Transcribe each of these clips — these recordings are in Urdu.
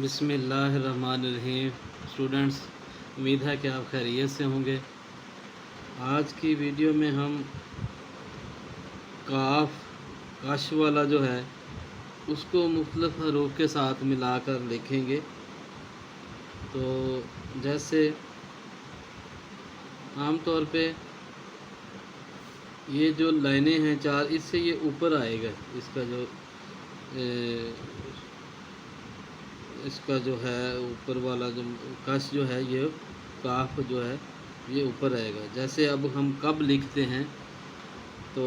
بسم اللہ الرحمن الرحیم۔ اسٹوڈنٹس، امید ہے کہ آپ خیریت سے ہوں گے۔ آج کی ویڈیو میں ہم کاش والا جو ہے اس کو مختلف حروف کے ساتھ ملا کر لکھیں گے۔ تو جیسے عام طور پہ یہ جو لائنیں ہیں چار، اس سے یہ اوپر آئے گا، اس کا جو ہے اوپر والا جو کش جو ہے، یہ کاف جو ہے یہ اوپر آئے گا۔ جیسے اب ہم کب لکھتے ہیں تو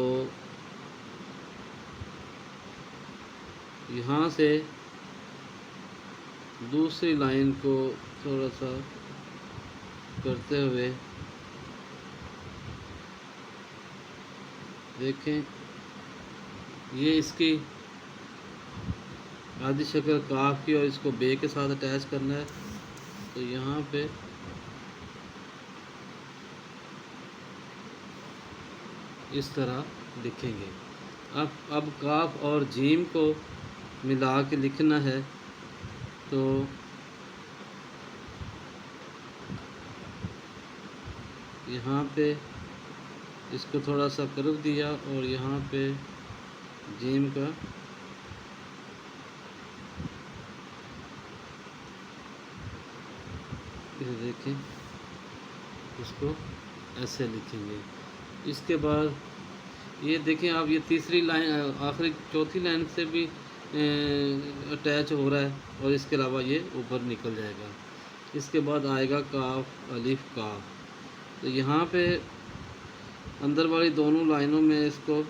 یہاں سے دوسری لائن کو تھوڑا سا کرتے ہوئے دیکھیں، یہ اس کی آدھی شکل کاف کی اور اس کو بے کے ساتھ اٹیچ کرنا ہے۔ تو یہاں پہ اس طرح لکھیں گے۔ اب کاف اور جیم کو ملا کے لکھنا ہے، تو یہاں پہ اس کو تھوڑا سا کرو دیا اور یہاں پہ جیم کا دیکھیں، اس کو ایسے لکھیں گے۔ اس کے بعد یہ دیکھیں آپ، یہ تیسری لائن آخری چوتھی لائن سے بھی اٹیچ ہو رہا ہے اور اس کے علاوہ یہ اوپر نکل جائے گا۔ اس کے بعد آئے گا کاف الف کاف۔ تو یہاں پہ اندر والی دونوں لائنوں میں اس کو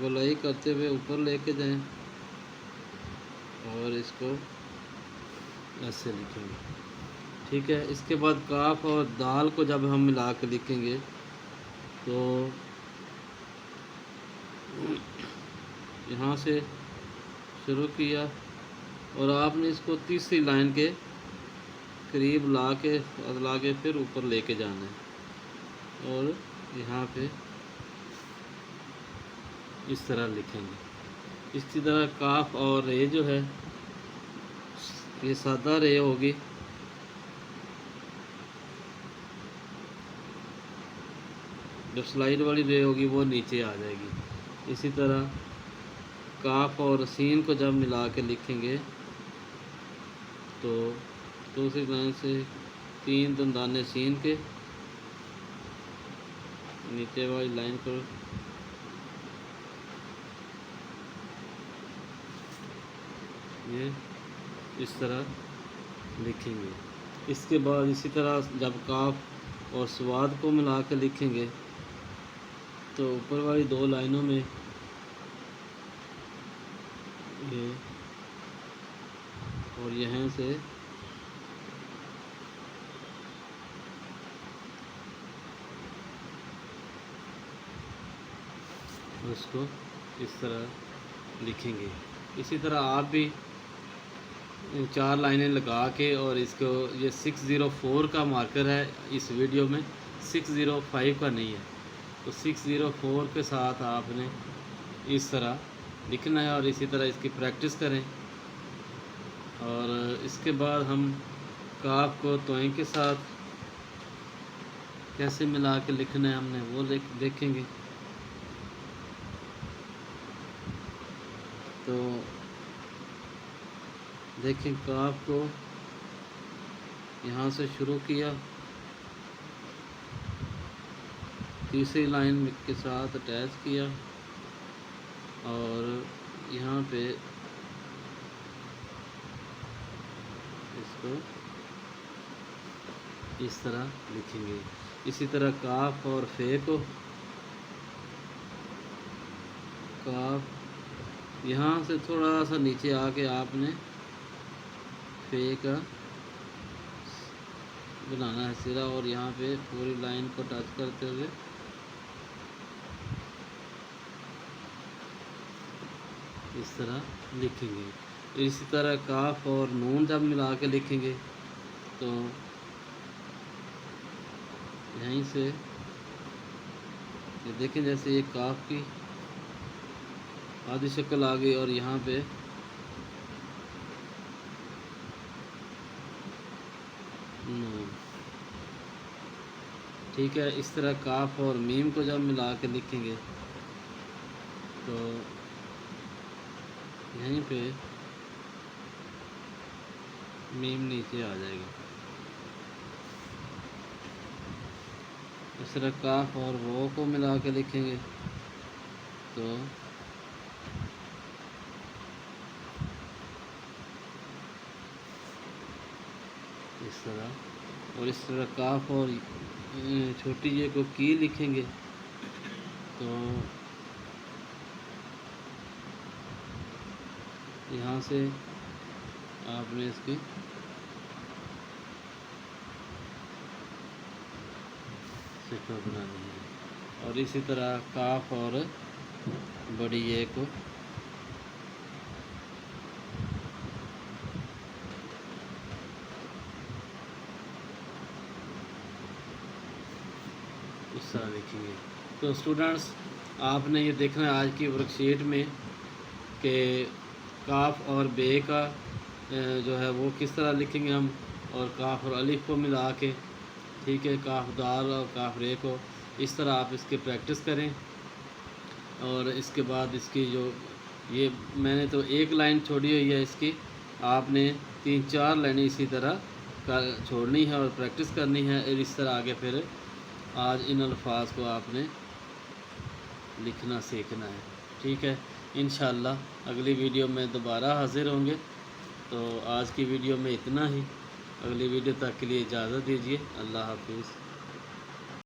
گولائی کرتے ہوئے اوپر لے کے جائیں اور اس کو ایسے لکھیں گے، ٹھیک ہے۔ اس کے بعد کاف اور دال کو جب ہم ملا کے لکھیں گے تو یہاں سے شروع کیا اور آپ نے اس کو تیسری لائن کے قریب لا کے پھر اوپر لے کے جانا ہے اور یہاں پہ اس طرح لکھیں گے۔ اسی طرح کاف اور رے جو ہے یہ سادہ رے ہوگی، جب سلائڈ والی رے ہوگی وہ نیچے آ جائے گی۔ اسی طرح کاف اور سین کو جب ملا کے لکھیں گے تو دوسری لائن سے تین دندانے سین کے نیچے والی لائن پر یہ اس طرح لکھیں گے۔ اس کے بعد اسی طرح جب کاف اور سواد کو ملا کے لکھیں گے تو اوپر والی دو لائنوں میں یہ اور یہاں سے اس کو اس طرح لکھیں گے۔ اسی طرح آپ بھی چار لائنیں لگا کے، اور اس کو یہ 604 کا مارکر ہے اس ویڈیو میں، 605 کا نہیں ہے، تو 604 کے ساتھ آپ نے اس طرح لکھنا ہے اور اسی طرح اس کی پریکٹس کریں۔ اور اس کے بعد ہم کاف کو توئیں کے ساتھ کیسے ملا کے لکھنا ہے ہم نے وہ دیکھیں گے۔ تو دیکھیں، کاف کو یہاں سے شروع کیا، تیسری لائن کے ساتھ اٹیچ کیا اور یہاں پہ اس کو اس طرح لکھیں گے۔ اسی طرح کاف اور فے کو، کاف یہاں سے تھوڑا سا نیچے آ کے آپ نے فے کا بنانا ہے سرا، اور یہاں پہ پوری لائن کو ٹچ کرتے ہوئے اس طرح لکھیں گے۔ اسی طرح کاف اور نون جب ملا کے لکھیں گے تو یہیں سے یہ دیکھیں، جیسے یہ کاف کی آدھی شکل آ گئی اور یہاں پہ نون، ٹھیک ہے۔ اس طرح کاف اور میم کو جب ملا کے لکھیں گے تو یہیں پہ میم نیچے آ جائے گی۔ اس طرح کاف اور وہ کو ملا کے لکھیں گے تو اس طرح، اور اس طرح کاف اور چھوٹی جے کو کی لکھیں گے تو یہاں سے آپ نے اس کی صفر بنانی ہے، اور اسی طرح کاف اور بڑی اے کو اس طرح لکھیں گے۔ تو اسٹوڈنٹس، آپ نے یہ دیکھنا ہے آج کی ورک شیٹ میں کہ کاف اور بے کا جو ہے وہ کس طرح لکھیں گے ہم، اور کاف اور الف کو ملا کے، ٹھیک ہے، کاف دال اور کاف رے کو، اس طرح آپ اس کی پریکٹس کریں۔ اور اس کے بعد اس کی جو یہ میں نے تو ایک لائن چھوڑی ہوئی ہے، اس کی آپ نے 3-4 لائنیں اسی طرح چھوڑنی ہے اور پریکٹس کرنی ہے، اور اس طرح آگے پھر آج ان الفاظ کو آپ نے لکھنا سیکھنا ہے، ٹھیک ہے۔ انشاءاللہ اگلی ویڈیو میں دوبارہ حاضر ہوں گے۔ تو آج کی ویڈیو میں اتنا ہی، اگلی ویڈیو تک کے لیے اجازت دیجیے۔ اللہ حافظ۔